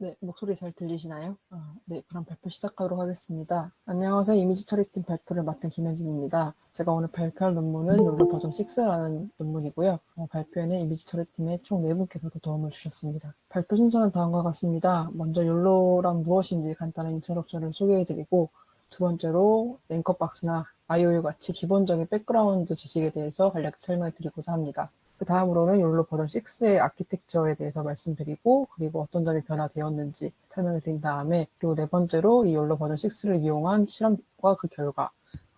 네, 목소리 잘 들리시나요? 네, 그럼 발표 시작하도록 하겠습니다. 안녕하세요. 이미지 처리팀 발표를 맡은 김현진입니다. 제가 오늘 발표할 논문은 욜로 버전 6라는 논문이고요. 발표에는 이미지 처리팀의 총 4분께서도 도움을 주셨습니다. 발표 순서는 다음과 같습니다. 먼저 욜로란 무엇인지 간단한 인트로덕션을 소개해드리고, 두 번째로 앵커박스나 IOU 같이 기본적인 백그라운드 지식에 대해서 간략히 설명해드리고자 합니다. 그 다음으로는 욜로 버전 6의 아키텍처에 대해서 말씀드리고, 그리고 어떤 점이 변화되었는지 설명을 드린 다음에, 그리고 네 번째로 이 욜로 버전 6를 이용한 실험과 그 결과,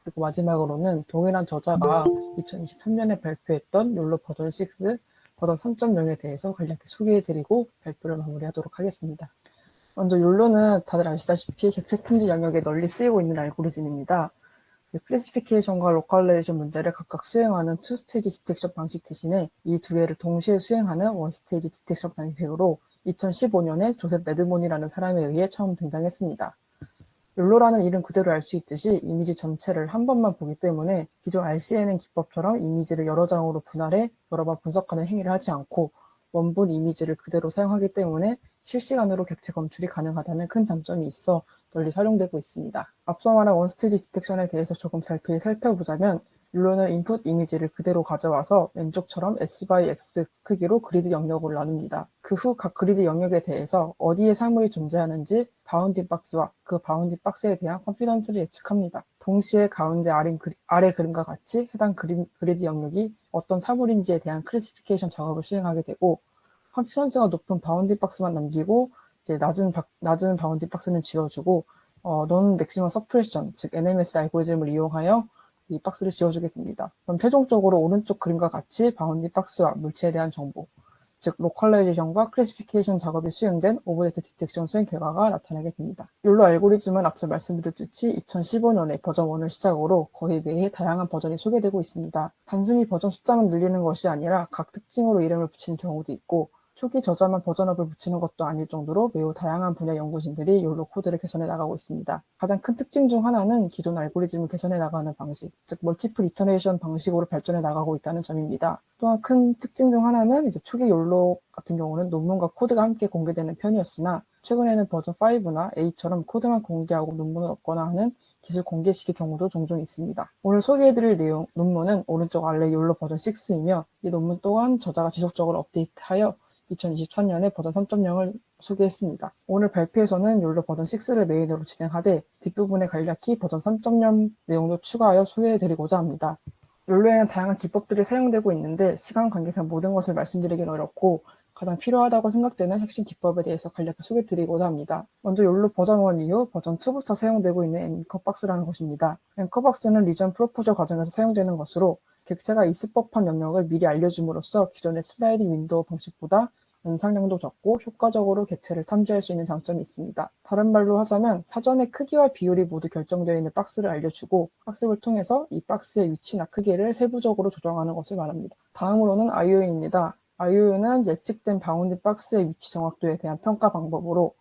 그리고 마지막으로는 동일한 저자가 2023년에 발표했던 욜로 버전 6 버전 3.0에 대해서 간략히 소개해드리고 발표를 마무리하도록 하겠습니다. 먼저 욜로는 다들 아시다시피 객체 탐지 영역에 널리 쓰이고 있는 알고리즘입니다. 클래시피케이션과 로컬라이제이션 문제를 각각 수행하는 투 스테이지 디텍션 방식 대신에 이 두 개를 동시에 수행하는 원 스테이지 디텍션 방식으로 2015년에 조셉 레드몬이라는 사람에 의해 처음 등장했습니다. 욜로라는 이름 그대로 알 수 있듯이 이미지 전체를 한 번만 보기 때문에 기존 RCNN 기법처럼 이미지를 여러 장으로 분할해 여러 번 분석하는 행위를 하지 않고 원본 이미지를 그대로 사용하기 때문에 실시간으로 객체 검출이 가능하다는 큰 장점이 있어 널리 활용되고 있습니다. 앞서 말한 원스테이지 디텍션에 대해서 조금 자세히 살펴보자면 욜로는 인풋 이미지를 그대로 가져와서 왼쪽처럼 S/X 크기로 그리드 영역을 나눕니다. 그 후 각 그리드 영역에 대해서 어디에 사물이 존재하는지 바운딩 박스와 그 바운딩 박스에 대한 컨피던스를 예측합니다. 동시에 가운데 아래 그림과 같이 해당 그리드 영역이 어떤 사물인지에 대한 클래시피케이션 작업을 수행하게 되고, 컨피던스가 높은 바운딩 박스만 남기고 이제 낮은 바운딩 박스는 지워주고 non maximum suppression, 즉 NMS 알고리즘을 이용하여 이 박스를 지워주게 됩니다. 그럼 최종적으로 오른쪽 그림과 같이 바운딩 박스와 물체에 대한 정보, 즉 로컬라이제이션과 클래시피케이션 작업이 수행된 오브젝트 디텍션 수행 결과가 나타나게 됩니다. 욜로 알고리즘은 앞서 말씀드렸듯이 2015년에 버전 1을 시작으로 거의 매해 다양한 버전이 소개되고 있습니다. 단순히 버전 숫자만 늘리는 것이 아니라 각 특징으로 이름을 붙이는 경우도 있고, 초기 저자만 버전업을 붙이는 것도 아닐 정도로 매우 다양한 분야 연구진들이 욜로 코드를 개선해 나가고 있습니다. 가장 큰 특징 중 하나는 기존 알고리즘을 개선해 나가는 방식, 즉 멀티플 이터레이션 방식으로 발전해 나가고 있다는 점입니다. 또한 큰 특징 중 하나는 이제 초기 욜로 같은 경우는 논문과 코드가 함께 공개되는 편이었으나 최근에는 버전 5나 8처럼 코드만 공개하고 논문은 없거나 하는 기술 공개식의 경우도 종종 있습니다. 오늘 소개해드릴 논문은 오른쪽 아래 욜로 버전 6이며 이 논문 또한 저자가 지속적으로 업데이트하여 2024년에 버전 3.0을 소개했습니다. 오늘 발표에서는 욜로 버전 6를 메인으로 진행하되 뒷부분에 간략히 버전 3.0 내용도 추가하여 소개해드리고자 합니다. 욜로에는 다양한 기법들이 사용되고 있는데 시간 관계상 모든 것을 말씀드리긴 어렵고 가장 필요하다고 생각되는 핵심 기법에 대해서 간략히 소개드리고자 합니다. 먼저 욜로 버전 1 이후 버전 2부터 사용되고 있는 앵커박스라는 것입니다. 앵커박스는 리전 프로포저 과정에서 사용되는 것으로 객체가 있을 법한 영역을 미리 알려줌으로써 기존의 슬라이딩 윈도우 방식보다 연상량도 적고 효과적으로 객체를 탐지할 수 있는 장점이 있습니다. 다른 말로 하자면 사전에 크기와 비율이 모두 결정되어 있는 박스를 알려주고 학습을 통해서 이 박스의 위치나 크기를 세부적으로 조정하는 것을 말합니다. 다음으로는 IOU입니다. IOU는 예측된 바운딩 박스의 위치 정확도에 대한 평가 방법으로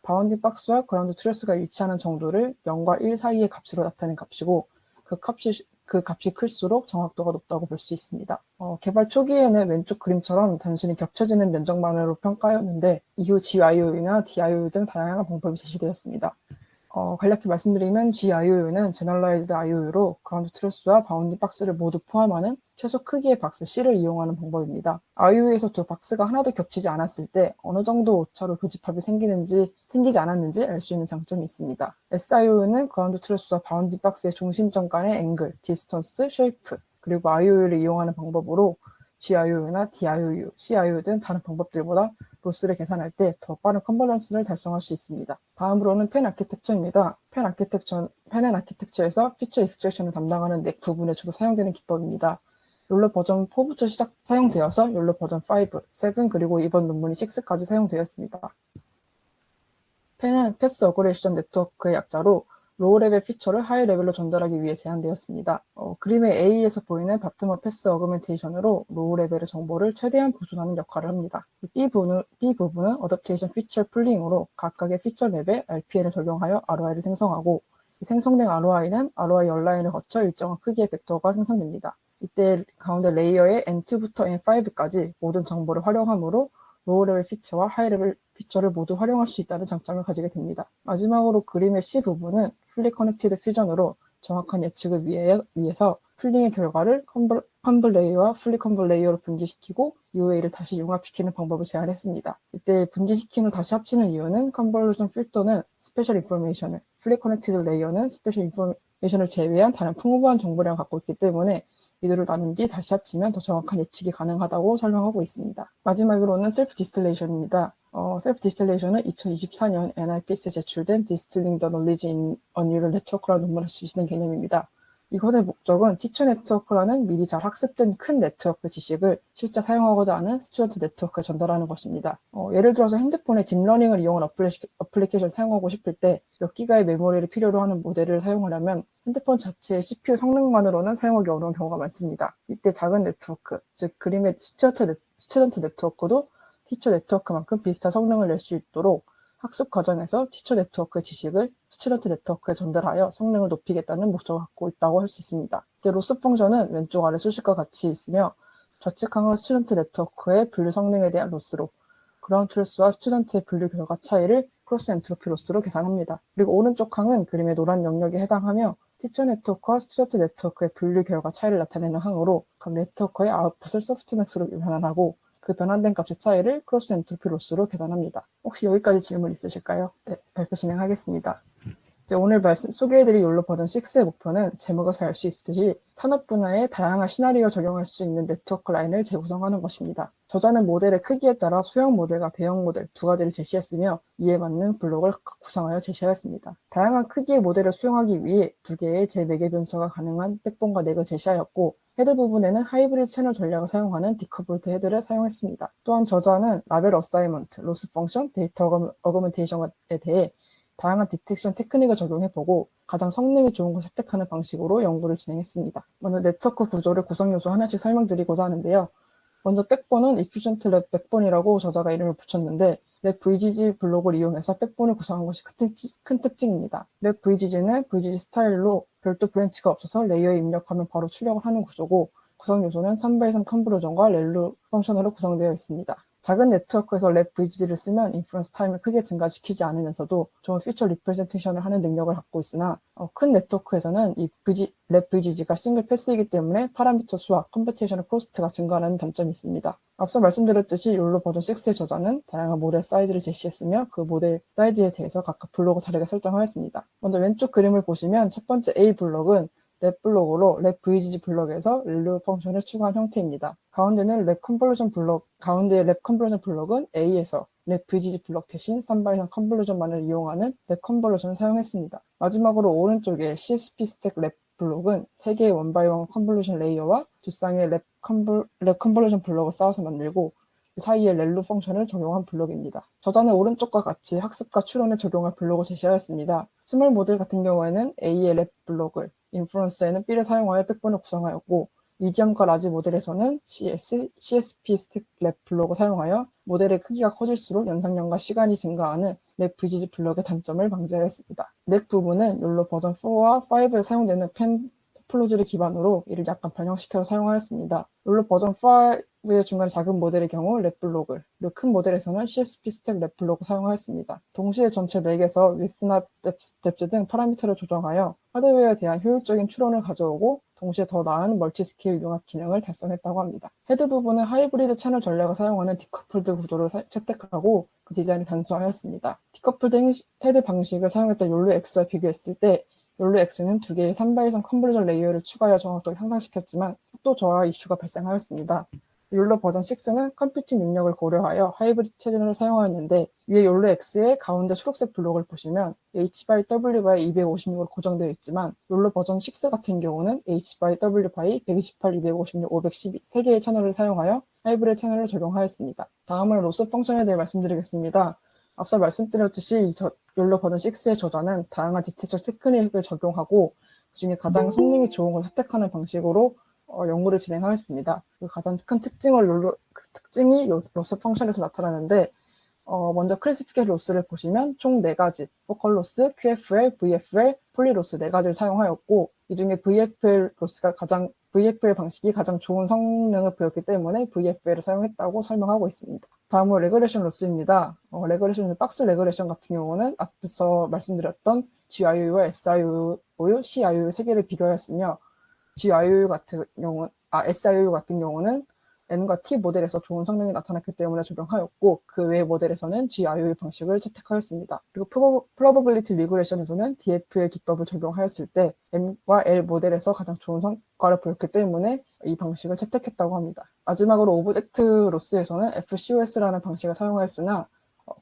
바운딩 박스와 그라운드 트레스가 일치하는 정도를 0과 1 사이의 값으로 나타낸 값이고 그 값이 클수록 정확도가 높다고 볼 수 있습니다. 개발 초기에는 왼쪽 그림처럼 단순히 겹쳐지는 면적만으로 평가하였는데 이후 GIOU나 DIOU 등 다양한 방법이 제시되었습니다. 간략히 말씀드리면 GIOU는 Generalized IOU로 그라운드 트루스와 바운딩 박스를 모두 포함하는 최소 크기의 박스 C를 이용하는 방법입니다. IOU에서 두 박스가 하나도 겹치지 않았을 때 어느 정도 오차로 교집합이 생기지 않았는지 알 수 있는 장점이 있습니다. SIOU는 그라운드 트루스와 바운딩 박스의 중심점 간의 앵글, 디스턴스, 쉐이프, 그리고 IOU를 이용하는 방법으로 GIOU나 DIOU, CIOU 등 다른 방법들보다 로스를 계산할 때 더 빠른 컨버전스를 달성할 수 있습니다. 다음으로는 펜 아키텍처입니다. 펜 아키텍처에서 피처 익스트랙션을 담당하는 넥 부분에 주로 사용되는 기법입니다. 욜로 버전 4부터 사용되어서 욜로 버전 5, 7 그리고 이번 논문이 6까지 사용되었습니다. 펜은 패스 어그레이션 네트워크의 약자로 로우 레벨 피처를 하이 레벨로 전달하기 위해 제안되었습니다. 그림의 A에서 보이는 바텀업 패스 어그멘테이션으로 로우 레벨의 정보를 최대한 보존하는 역할을 합니다. B 부분은 어댑테이션 피처 풀링으로 각각의 피처 맵에 RPN을 적용하여 ROI를 생성하고 생성된 ROI는 ROI 열라인을 거쳐 일정한 크기의 벡터가 생성됩니다. 이때 가운데 레이어의 N2부터 N5까지 모든 정보를 활용하므로 로우 레벨 피처와 하이 레벨 피처를 모두 활용할 수 있다는 장점을 가지게 됩니다. 마지막으로 그림의 C 부분은 fully connected 퓨전으로 정확한 예측을 위해서 풀링의 결과를 컴블 레이어와 fully 컴블 레이어로 분기시키고 UA를 다시 융합시키는 방법을 제안했습니다. 이때 분기시킨 후 다시 합치는 이유는 컨볼루션 필터는 스페셜 인포메이션을, fully connected 레이어는 스페셜 인포메이션을 제외한 다른 풍부한 정보량을 갖고 있기 때문에 이들을 나눈 뒤 다시 합치면 더 정확한 예측이 가능하다고 설명하고 있습니다. 마지막으로는 셀프 디스틸레이션입니다. 셀프 디스틸레이션은 2024년 NIPS에 제출된 Distilling the Knowledge in a Neural Network라는 논문에서 실시된 개념입니다. 이것의 목적은 티처 네트워크라는 미리 잘 학습된 큰 네트워크 지식을 실제 사용하고자 하는 스튜던트 네트워크에 전달하는 것입니다. 예를 들어서 핸드폰에 딥러닝을 이용한 어플리케이션을 사용하고 싶을 때 몇 기가의 메모리를 필요로 하는 모델을 사용하려면 핸드폰 자체의 CPU 성능만으로는 사용하기 어려운 경우가 많습니다. 이때 작은 네트워크, 즉 그림의 스튜던트 네트워크도 티처 네트워크만큼 비슷한 성능을 낼 수 있도록 학습 과정에서 티처 네트워크의 지식을 스튜던트 네트워크에 전달하여 성능을 높이겠다는 목적을 갖고 있다고 할 수 있습니다. 이때 로스 펑션은 왼쪽 아래 수식과 같이 있으며 좌측 항은 스튜던트 네트워크의 분류 성능에 대한 로스로, 그라운드 트루스와 스튜던트의 분류 결과 차이를 크로스 엔트로피 로스로 계산합니다. 그리고 오른쪽 항은 그림의 노란 영역에 해당하며 티처 네트워크와 스튜던트 네트워크의 분류 결과 차이를 나타내는 항으로 각 네트워크의 아웃풋을 소프트맥스로 변환하고 그 변환된 값의 차이를 크로스 엔트로피 로스로 계산합니다. 혹시 여기까지 질문 있으실까요? 네, 발표 진행하겠습니다. 이제 오늘 소개해드릴 욜로 버전 6의 목표는 제목에서 알 수 있듯이 산업 분야에 다양한 시나리오 적용할 수 있는 네트워크 라인을 재구성하는 것입니다. 저자는 모델의 크기에 따라 소형 모델과 대형 모델 두 가지를 제시했으며 이에 맞는 블록을 구성하여 제시하였습니다. 다양한 크기의 모델을 수용하기 위해 두 개의 재매개 변수가 가능한 백본과 넥을 제시하였고 헤드 부분에는 하이브리드 채널 전략을 사용하는 디커블드 헤드를 사용했습니다. 또한 저자는 라벨 어사이먼트, 로스 펑션, 데이터 어그멘테이션에 대해 다양한 디텍션 테크닉을 적용해보고 가장 성능이 좋은 걸 선택하는 방식으로 연구를 진행했습니다. 먼저 네트워크 구조를 구성 요소 하나씩 설명드리고자 하는데요. 먼저 백본은 Efficient 랩 백본이라고 저자가 이름을 붙였는데 랩 VGG 블록을 이용해서 백본을 구성한 것이 큰 특징입니다. 랩 VGG는 VGG 스타일로 별도 브랜치가 없어서 레이어에 입력하면 바로 출력을 하는 구조고 구성 요소는 3x3 컨버전과 렐루 펑션으로 구성되어 있습니다. 작은 네트워크에서 랩 VGG를 쓰면 인퍼런스 타임을 크게 증가시키지 않으면서도 좋은 피처 리프레젠테이션을 하는 능력을 갖고 있으나 큰 네트워크에서는 이 랩 VGG가 싱글 패스이기 때문에 파라미터 수와 컴퓨테이셔널 코스트가 증가하는 단점이 있습니다. 앞서 말씀드렸듯이 욜로 버전 6의 저자는 다양한 모델 사이즈를 제시했으며 그 모델 사이즈에 대해서 각각 블록을 다르게 설정하였습니다. 먼저 왼쪽 그림을 보시면 첫 번째 A 블록은 랩 블록으로 랩 VGG 블록에서 렐루 펑션을 추가한 형태입니다. 가운데는 랩 컨볼루션 블록, 가운데의 랩 컨볼루션 블록은 A에서 랩 VGG 블록 대신 3x3 컨볼루션만을 이용하는 랩 컨볼루션을 사용했습니다. 마지막으로 오른쪽의 CSP 스택 랩 블록은 3개의 1x1 컨볼루션 레이어와 두 쌍의 랩 컨볼루션 블록을 쌓아서 만들고 그 사이에 렐루 펑션을 적용한 블록입니다. 저자는 오른쪽과 같이 학습과 추론에 적용할 블록을 제시하였습니다. 스몰 모델 같은 경우에는 A의 랩 블록을, 인프런스에는 B를 사용하여 백본을 구성하였고 미디엄과 라지 모델에서는 CSP 스틱 랩 블록을 사용하여 모델의 크기가 커질수록 연상량과 시간이 증가하는 랩 VGG 블록의 단점을 방지하였습니다. 넥 부분은 욜로 버전 4와 5에 사용되는 펜 토폴로지를 기반으로 이를 약간 변형시켜서 사용하였습니다. 욜로 버전 5의 중간 작은 모델의 경우 랩 블록을, 그리고 큰 모델에서는 CSP 스택 랩 블록을 사용하였습니다. 동시에 전체 넥에서 width나 depth 등 파라미터를 조정하여 하드웨어에 대한 효율적인 추론을 가져오고 동시에 더 나은 멀티스케일 융합 기능을 달성했다고 합니다. 헤드 부분은 하이브리드 채널 전략을 사용하는 디커플드 구조를 채택하고 그 디자인을 단순화하였습니다. 디커플드 헤드 방식을 사용했던 욜로 X와 비교했을 때 욜로 X는 두 개의 3x3 컨버전 레이어를 추가하여 정확도를 향상시켰지만 속도 저하 이슈가 발생하였습니다. 욜로 버전 6는 컴퓨팅 능력을 고려하여 하이브리드 채널을 사용하였는데 위에 욜로 X의 가운데 초록색 블록을 보시면 H/W 256으로 고정되어 있지만 욜로 버전 6 같은 경우는 H/W 128, 256, 512 3개의 채널을 사용하여 하이브리드 채널을 적용하였습니다. 다음은 로스 펑션에 대해 말씀드리겠습니다. 앞서 말씀드렸듯이 욜로 버전 6의 저자는 다양한 디텍션 테크닉을 적용하고 그중에 가장 성능이 좋은 걸 선택하는 방식으로 연구를 진행하였습니다. 그 가장 큰 특징이 로스 펑션에서 나타나는데 먼저 클래시피케이션 로스를 보시면 총 4가지 포컬 로스, QFL, VFL, 폴리 로스 4가지를 사용하였고 이 중에 VFL 방식이 가장 좋은 성능을 보였기 때문에 VFL을 사용했다고 설명하고 있습니다. 다음으로 레그레션 로스입니다. 레그레션, 박스 레그레션 같은 경우는 앞서 말씀드렸던 GIU와 SIU, CIU 세 개를 비교하였으며 GIU 같은 경우는, SIU 같은 경우는 N과 T 모델에서 좋은 성능이 나타났기 때문에 적용하였고 그 외 모델에서는 GIU 방식을 채택하였습니다. 그리고 Probability Regression에서는 DF의 기법을 적용하였을 때 N과 L 모델에서 가장 좋은 성과를 보였기 때문에 이 방식을 채택했다고 합니다. 마지막으로 오브젝트 로스에서는 FCOS라는 방식을 사용하였으나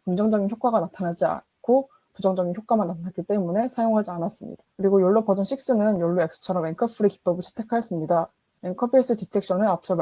긍정적인 효과가 나타나지 않고 부정적인 효과만 나타났기 때문에 사용하지 않았습니다. 그리고 욜로 버전 6는 욜로 X처럼 앵커 프리 기법을 채택하였습니다. 앵커 베이스 디텍션은 앞서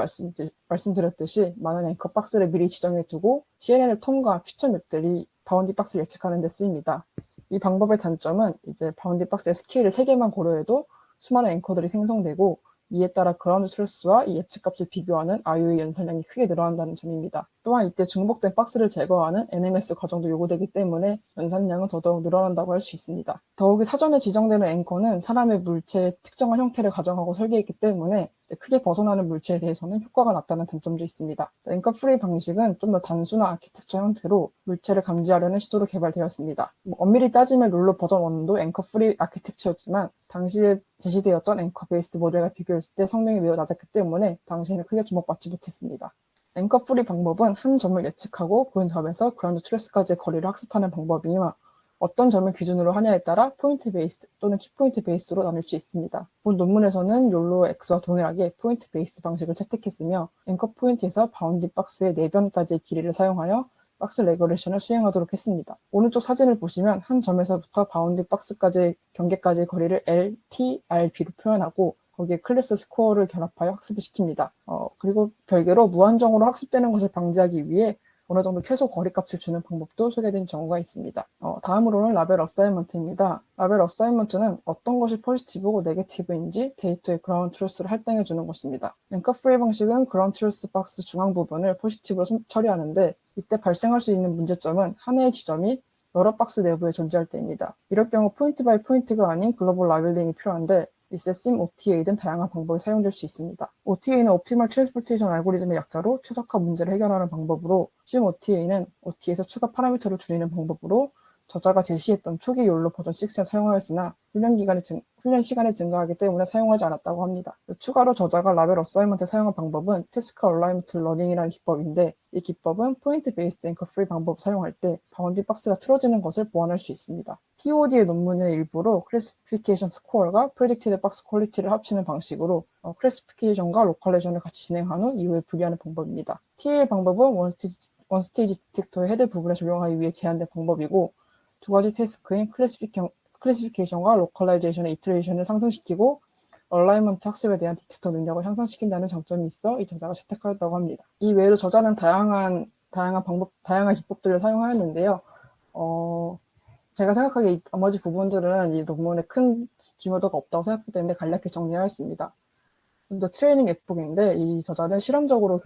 말씀드렸듯이 많은 앵커 박스를 미리 지정해 두고 CNN을 통과 퓨처 맵들이 바운디 박스를 예측하는 데 쓰입니다. 이 방법의 단점은 이제 바운디 박스의 스케일을 3개만 고려해도 수많은 앵커들이 생성되고 이에 따라 그라운드 트루스와 이 예측값을 비교하는 RU의 연산량이 크게 늘어난다는 점입니다. 또한 이때 중복된 박스를 제거하는 NMS 과정도 요구되기 때문에 연산량은 더더욱 늘어난다고 할 수 있습니다. 더욱이 사전에 지정되는 앵커는 사람의 물체의 특정한 형태를 가정하고 설계했기 때문에 크게 벗어나는 물체에 대해서는 효과가 낮다는 단점도 있습니다. 앵커 프리 방식은 좀 더 단순한 아키텍처 형태로 물체를 감지하려는 시도로 개발되었습니다. 엄밀히 따지면 롤러 버전 1도 앵커 프리 아키텍처였지만 당시에 제시되었던 앵커 베이스드 모델과 비교했을 때 성능이 매우 낮았기 때문에 당시에는 크게 주목받지 못했습니다. 앵커 프리 방법은 한 점을 예측하고 그 점에서 그라운드 트루스까지의 거리를 학습하는 방법이며 어떤 점을 기준으로 하냐에 따라 포인트 베이스 또는 키포인트 베이스로 나눌 수 있습니다. 본 논문에서는 욜로 X와 동일하게 포인트 베이스 방식을 채택했으며 앵커 포인트에서 바운딩 박스의 4변까지의 길이를 사용하여 박스 레그레션을 수행하도록 했습니다. 오른쪽 사진을 보시면 한 점에서부터 바운딩 박스까지의 경계까지의 거리를 L, T, R, B로 표현하고 거기에 클래스 스코어를 결합하여 학습을 시킵니다. 그리고 별개로 무한정으로 학습되는 것을 방지하기 위해 어느 정도 최소 거리값을 주는 방법도 소개된 경우가 있습니다. 다음으로는 라벨 어사이먼트입니다. 라벨 어사이먼트는 어떤 것이 포지티브고 네게티브인지 데이터의 그라운드 트루스를 할당해 주는 것입니다. 앵커 프리 방식은 그라운드 트루스 박스 중앙 부분을 포지티브로 처리하는데 이때 발생할 수 있는 문제점은 하나의 지점이 여러 박스 내부에 존재할 때입니다. 이럴 경우 포인트 바이 포인트가 아닌 글로벌 라벨링이 필요한데 리세심, OTA 등 다양한 방법이 사용될 수 있습니다. OTA는 옵티멀 트랜스포테이션 알고리즘의 약자로 최적화 문제를 해결하는 방법으로 심 OTA는 OTA에서 추가 파라미터를 줄이는 방법으로 저자가 제시했던 초기 욜로 버전 6에 사용하였으나 훈련 시간이 증가하기 때문에 사용하지 않았다고 합니다. 추가로 저자가 라벨 어사이먼트에 사용한 방법은 태스크 얼라이먼트 러닝이라는 기법인데 이 기법은 포인트 베이스드 앵커 프리 방법을 사용할 때 바운딩 박스가 틀어지는 것을 보완할 수 있습니다. TOD의 논문의 일부로 클래시피케이션 스코어가 프레딕티드 박스 퀄리티를 합치는 방식으로 클래시피케이션과 로컬레이션을 같이 진행한 후 이후에 분리하는 방법입니다. TL 방법은 원스테이지 디텍터의 헤드 부분에 적용하기 위해 제한된 방법이고 두 가지 태스크인 클래시피케이션과 로컬라이제이션의 이터레이션을 상승시키고 얼라이먼트 학습에 대한 디텍터 능력을 향상시킨다는 장점이 있어 이 저자가 채택하였다고 합니다. 이 외에도 저자는 다양한 기법들을 사용하였는데요. 제가 생각하기에 나머지 부분들은 이 논문에 큰 중요도가 없다고 생각하기 때문에 간략히 정리하였습니다. 좀 더 트레이닝 에폭인데 이 저자는 실험적으로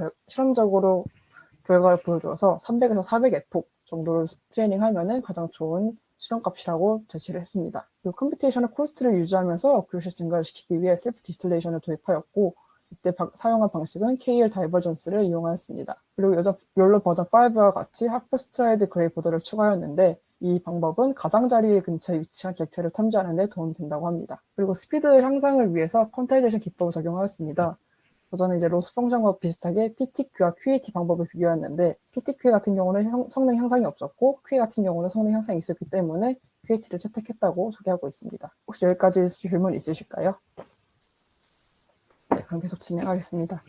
결과를 보여줘서 300에서 400 에폭 정도를 트레이닝하면은 가장 좋은 실험값이라고 제시를 했습니다. 그리고 컴퓨테이셔널 코스트를 유지하면서 어큐레시 증가를 시키기 위해 셀프 디스틸레이션을 도입하였고 이때 사용한 방식은 KL 다이버전스를 이용하였습니다. 그리고 욜로 버전 5와 같이 하프 스트라이드 그레이 보더를 추가하였는데 이 방법은 가장자리 근처에 위치한 객체를 탐지하는 데 도움이 된다고 합니다. 그리고 스피드 향상을 위해서 퀀타이제이션 기법을 적용하였습니다. 저는 이제 로스 펑션과 비슷하게 PTQ와 QAT 방법을 비교했는데 PTQ 같은 경우는 성능 향상이 없었고 QA 같은 경우는 성능 향상이 있었기 때문에 QAT를 채택했다고 소개하고 있습니다. 혹시 여기까지 질문 있으실까요? 네, 그럼 계속 진행하겠습니다.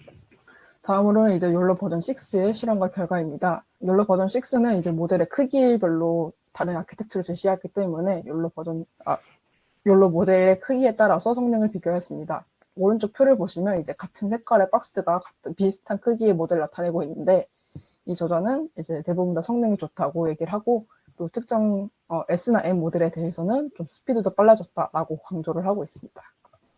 다음으로는 이제 욜로 버전 6의 실험과 결과입니다. 욜로 버전 6는 이제 모델의 크기별로 다른 아키텍처를 제시했기 때문에 욜로 모델의 크기에 따라서 성능을 비교했습니다. 오른쪽 표를 보시면 이제 같은 색깔의 박스가 비슷한 크기의 모델을 나타내고 있는데 이 저자는 이제 대부분 다 성능이 좋다고 얘기를 하고 또 특정 S나 M 모델에 대해서는 좀 스피드도 빨라졌다라고 강조를 하고 있습니다.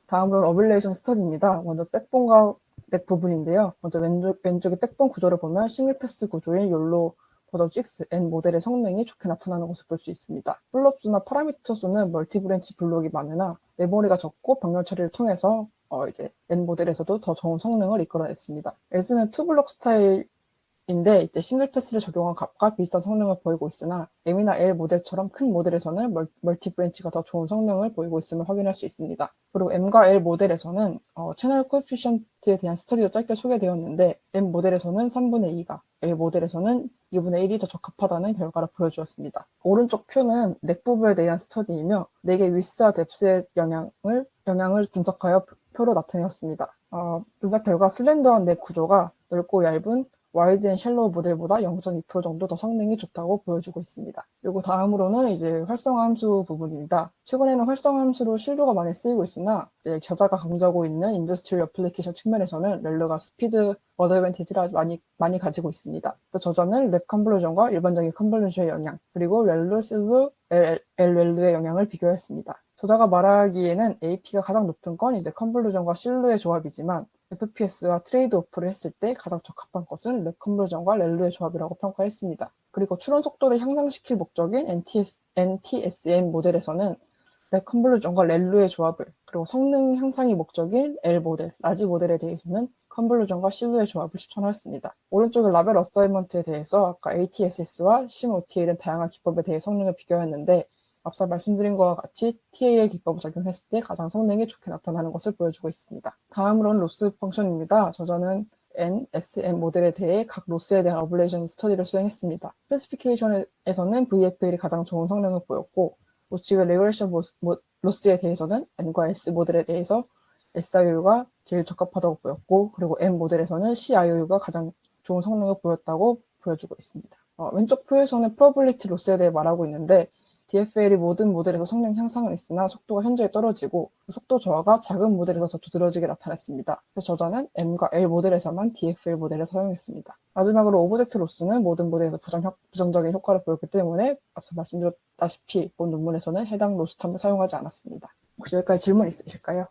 다음으로는 어빌레이션 스터디입니다. 먼저 백본과 넥 부분인데요. 먼저 왼쪽의 백본 구조를 보면 싱글 패스 구조인 욜로 버전 6 N 모델의 성능이 좋게 나타나는 것을 볼 수 있습니다. 블록 수나 파라미터 수는 멀티 브랜치 블록이 많으나 메모리가 적고 병렬 처리를 통해서 이제 N 모델에서도 더 좋은 성능을 이끌어냈습니다. S는 투블록 스타일의 인데 이때 싱글 패스를 적용한 값과 비슷한 성능을 보이고 있으나 M이나 L 모델처럼 큰 모델에서는 멀티 브랜치가 더 좋은 성능을 보이고 있음을 확인할 수 있습니다. 그리고 M과 L 모델에서는 채널 코에피션트에 대한 스터디도 짧게 소개되었는데 M 모델에서는 3분의 2가, L 모델에서는 2분의 1이 더 적합하다는 결과를 보여주었습니다. 오른쪽 표는 넥 부분에 대한 스터디이며 넥의 위스와 뎁스의 영향을 분석하여 표로 나타내었습니다. 분석 결과 슬렌더한 넥 구조가 넓고 얇은 와이드 앤 샬로우 모델보다 0.2% 정도 더 성능이 좋다고 보여주고 있습니다. 그리고 다음으로는 이제 활성화 함수 부분입니다. 최근에는 활성화 함수로 실루가 많이 쓰이고 있으나 이제 겨자가 강조하고 있는 인더스트리얼 애플리케이션 측면에서는 렐루가 스피드 어드밴티지를 많이 가지고 있습니다. 저자는 랩 컨볼루션과 일반적인 컨볼루션의 영향, 그리고 렐루, 실루, 렐루의 영향을 비교했습니다. 저자가 말하기에는 AP가 가장 높은 건 이제 컨볼루션과 실루의 조합이지만 FPS와 트레이드 오프를 했을 때 가장 적합한 것은 랩 컨볼루션과 렐루의 조합이라고 평가했습니다. 그리고 추론 속도를 향상시킬 목적인 NTSM 모델에서는 랩 컨볼루션과 렐루의 조합을, 그리고 성능 향상이 목적인 L 모델, 라지 모델에 대해서는 컨볼루션과 실루의 조합을 추천하였습니다. 오른쪽에 라벨 어사이먼트에 대해서 아까 ATSS와 SIMOTA에 다양한 기법에 대해 성능을 비교했는데 앞서 말씀드린 것과 같이 TAL 기법을 적용했을 때 가장 성능이 좋게 나타나는 것을 보여주고 있습니다. 다음으로는 로스 펑션입니다. 저자는 NSM 모델에 대해 각 로스에 대한 어블레이션 스터디를 수행했습니다. 스페시피케이션에서는 VFL이 가장 좋은 성능을 보였고 우측의 레그레션 로스에 대해서는 N과 S 모델에 대해서 SIOU가 제일 적합하다고 보였고 그리고 M 모델에서는 CIOU가 가장 좋은 성능을 보였다고 보여주고 있습니다. 왼쪽 표에서는 프로빌리티 로스에 대해 말하고 있는데 DFL이 모든 모델에서 성능 향상은 있으나 속도가 현저히 떨어지고 속도 저하가 작은 모델에서 더 두드러지게 나타났습니다. 그래서 저자는 M과 L 모델에서만 DFL 모델을 사용했습니다. 마지막으로 오브젝트 로스는 모든 모델에서 부정적인 효과를 보였기 때문에 앞서 말씀드렸다시피 본 논문에서는 해당 로스탐을 사용하지 않았습니다. 혹시 여기까지 질문 있으실까요?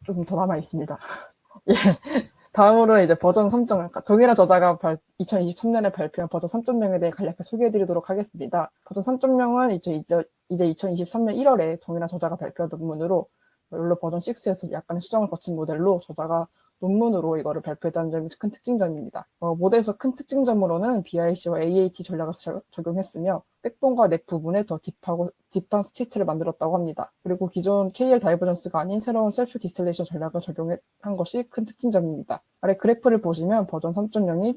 좀 더 남아 있습니다. 예. 다음으로는 이제 버전 3.0, 동일한 저자가 2023년에 발표한 버전 3.0에 대해 간략하게 소개해드리도록 하겠습니다. 버전 3.0은 이제 2023년 1월에 동일한 저자가 발표한 논문으로 롤러 버전 6에서 약간의 수정을 거친 모델로 저자가 논문으로 이거를 발표했다는 점이 큰 특징점입니다. 모델에서 큰 특징점으로는 BIC와 AAT 전략을 적용했으며 백본과 넥 부분에 더 딥한 스테이트를 만들었다고 합니다. 그리고 기존 KL 다이버전스가 아닌 새로운 셀프 디스틸레이션 전략을 적용한 것이 큰 특징점입니다. 아래 그래프를 보시면 버전 3.0이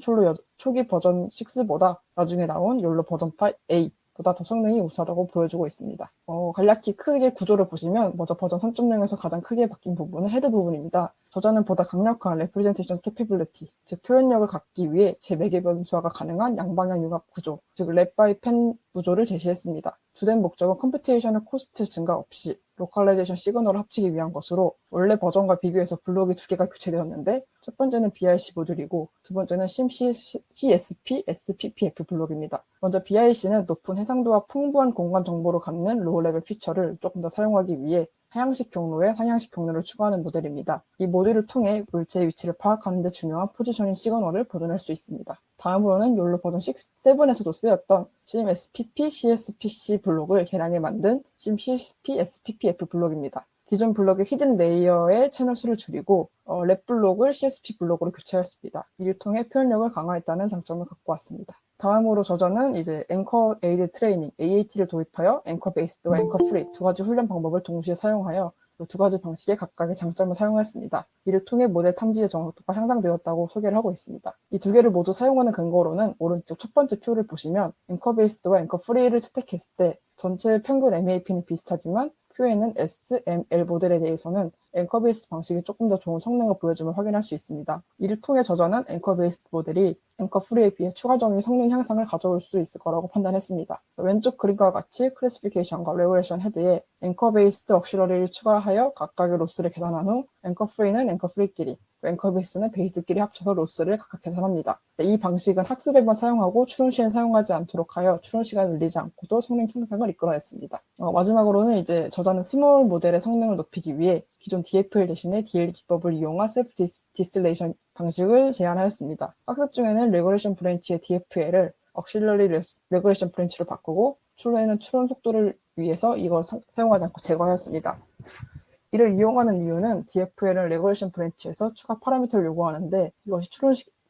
초기 버전 6보다 나중에 나온 욜로 버전 8A 보다 더 성능이 우수하다고 보여주고 있습니다. 간략히 크게 구조를 보시면 먼저 버전 3.0에서 가장 크게 바뀐 부분은 헤드 부분입니다. 저자는 보다 강력한 레프레젠테이션 캐피빌리티, 즉 표현력을 갖기 위해 재매개 변수화가 가능한 양방향 융합 구조, 즉 랩바이펜 구조를 제시했습니다. 주된 목적은 컴퓨테이셔널 코스트 증가 없이 로컬라이제이션 시그널을 합치기 위한 것으로 원래 버전과 비교해서 블록이 두 개가 교체되었는데 첫 번째는 BIC 모듈이고 두 번째는 CSP, SPPF 블록입니다. 먼저 BIC는 높은 해상도와 풍부한 공간 정보를 갖는 로우 레벨 피처를 조금 더 사용하기 위해 하향식 경로에 상향식 경로를 추가하는 모델입니다. 이 모듈을 통해 물체의 위치를 파악하는 데 중요한 포지셔닝 시그널을 보존할 수 있습니다. 다음으로는 욜로 버전 7에서도 쓰였던 SIM-SPP, CSPC 블록을 개량해 만든 SIM-CSP, SPPF 블록입니다. 기존 블록의 히든 레이어의 채널 수를 줄이고 랩 블록을 CSP 블록으로 교체했습니다. 이를 통해 표현력을 강화했다는 장점을 갖고 왔습니다. 다음으로 저자는 이제 앵커 에이드 트레이닝, AAT를 도입하여 앵커 베이스드와 앵커 프리 두 가지 훈련 방법을 동시에 사용하여 두 가지 방식의 각각의 장점을 사용했습니다. 이를 통해 모델 탐지의 정확도가 향상되었다고 소개를 하고 있습니다. 이 두 개를 모두 사용하는 근거로는 오른쪽 첫 번째 표를 보시면 앵커 베이스드와 앵커 프리를 채택했을 때 전체 평균 MAP는 비슷하지만 표에는 SML 모델에 대해서는 앵커 베이스 방식이 조금 더 좋은 성능을 보여줌을 확인할 수 있습니다. 이를 통해 저자는 앵커 베이스 모델이 앵커 프리에 비해 추가적인 성능 향상을 가져올 수 있을 거라고 판단했습니다. 왼쪽 그림과 같이 클래시피케이션과 레구레이션 헤드에 앵커 베이스드 억실러리를 추가하여 각각의 로스를 계산한 후 앵커 프리는 앵커 프리끼리, 앵커 베이스는 베이스끼리 합쳐서 로스를 각각 계산합니다. 이 방식은 학습에만 사용하고 추론 시에는 사용하지 않도록 하여 추론 시간을 늘리지 않고도 성능 향상을 이끌어냈습니다. 마지막으로는 이제 저자는 스몰 모델의 성능을 높이기 위해 기존 DFL 대신에 DL 기법을 이용한 셀프 디스틸레이션 방식을 제안하였습니다. 학습 중에는 레구레이션 브랜치의 DFL을 억실러리 레구레이션 브랜치로 바꾸고 추론에는 추론 속도를 위해서 이걸 사용하지 않고 제거하였습니다. 이를 이용하는 이유는 DFL은 레구레이션 브랜치에서 추가 파라미터를 요구하는데 이것이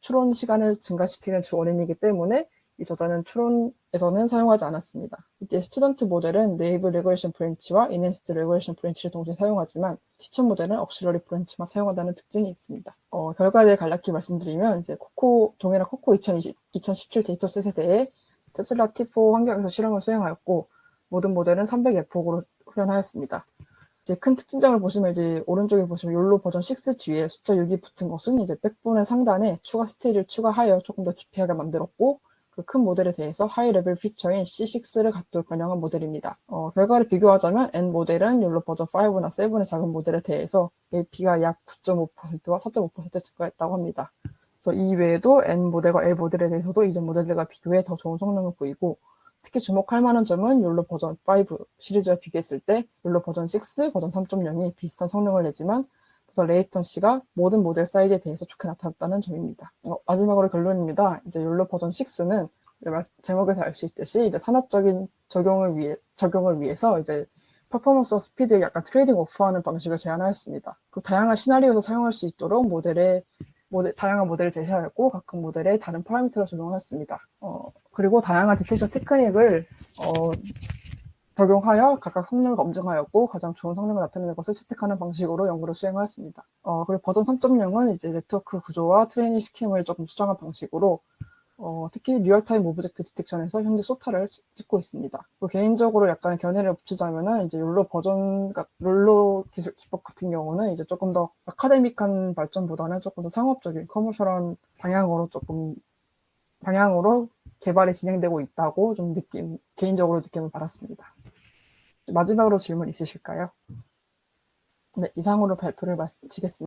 추론 시간을 증가시키는 주 원인이기 때문에 이 저자는 추론에서는 사용하지 않았습니다. 이때 스튜던트 모델은 네이브 레그레션 브랜치와 인핸스드 레그레션 브랜치를 동시에 사용하지만 티처 모델은 억실러리 브랜치만 사용한다는 특징이 있습니다. 결과에 대해 간략히 말씀드리면 이제 동해랑 코코 2017 데이터셋에 대해 테슬라 T4 환경에서 실험을 수행하였고 모든 모델은 300F호로 훈련하였습니다. 이제 큰 특징점을 보시면 이제 오른쪽에 보시면 욜로 버전 6 뒤에 숫자 6이 붙은 것은 이제 백본의 상단에 추가 스테이를 추가하여 조금 더 디피하게 만들었고 그 큰 모델에 대해서 하이 레벨 피처인 C6를 갖도록 변형한 모델입니다. 결과를 비교하자면 N 모델은 욜로 버전 5나 7의 작은 모델에 대해서 AP가 약 9.5%와 4.5% 증가했다고 합니다. 그래서 이 외에도 N 모델과 L 모델에 대해서도 이전 모델들과 비교해 더 좋은 성능을 보이고 특히 주목할 만한 점은 욜로 버전 5 시리즈와 비교했을 때 욜로 버전 6, 버전 3.0이 비슷한 성능을 내지만 더 레이턴시가 모든 모델 사이즈에 대해서 좋게 나타났다는 점입니다. 마지막으로 결론입니다. 이제 욜로 버전 6는 제목에서 알 수 있듯이 이제 산업적인 적용을 위해서 이제 퍼포먼스와 스피드에 약간 트레이딩 오프하는 방식을 제안하였습니다. 그 다양한 시나리오에서 사용할 수 있도록 다양한 모델을 제시하였고 각각 모델에 다른 파라미터를 적용하였습니다. 그리고 다양한 디텍션 테크닉을 적용하여 각각 성능을 검증하였고 가장 좋은 성능을 나타내는 것을 채택하는 방식으로 연구를 수행하였습니다. 그리고 버전 3.0은 이제 네트워크 구조와 트레이닝 시스템을 조금 수정한 방식으로 특히 리얼타임 오브젝트 디텍션에서 현재 소타를 찍고 있습니다. 개인적으로 약간 견해를 붙이자면은 이제 욜로 기술 기법 같은 경우는 이제 조금 더 아카데믹한 발전보다는 조금 더 상업적인 커머셜한 방향으로 개발이 진행되고 있다고 좀 개인적으로 느낌을 받았습니다. 마지막으로 질문 있으실까요? 네, 이상으로 발표를 마치겠습니다.